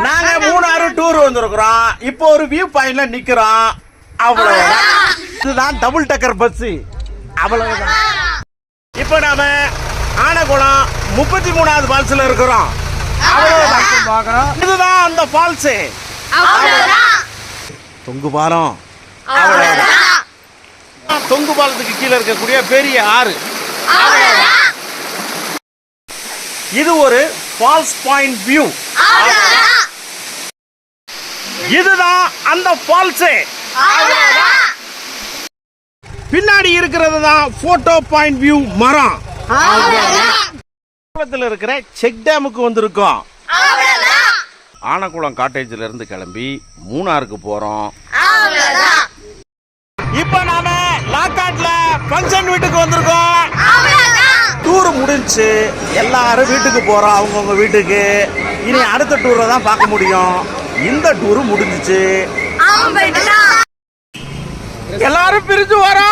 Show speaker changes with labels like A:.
A: நாங்க மூணாறு டூர் வந்திருக்கிறோம். இப்போ ஒரு வியூ பாயிண்ட்ல நிக்கிறோம். அவ்வளவுதான். இதுதான் டபுள் டக்கர் பஸ். அவ்வளவுதான். இப்போ நாம ஆனகுளம் 33வது ஃபால்ஸ்ல இருக்கிறோம். அவ்வளவுதான். இதுதான் அந்த ஃபால்ஸ். தொங்கு பாலம். அவ்வளவுதான். தொங்கு பாலத்துக்கு கீழே இருக்கக்கூடிய பெரிய ஆறு. இது ஒரு ஃபால்ஸ் பாயிண்ட் வியூ. இதுதான் அந்த ஃபால்ஸ். பின்னாடி இருக்கிறது தான் போட்டோ பாயிண்ட் வியூ மரம். இருக்கிற செக் டேமுக்கு வந்திருக்கோம். ஆனகுளம் காட்டேஜ்ல இருந்து கிளம்பி மூணாருக்கு போறோம். இப்ப நாம லாக்காட்ல ஃபங்க்ஷன் வீட்டுக்கு வந்திருக்கோம். டூர் முடிஞ்சு எல்லாரும் வீட்டுக்கு போறோம், அவங்கவுங்க வீட்டுக்கு. இனி அடுத்த டூரை தான் பார்க்க முடியும். இந்த டூர் முடிஞ்சிச்சு. எல்லாரும் பிரிஞ்சு வரோம்.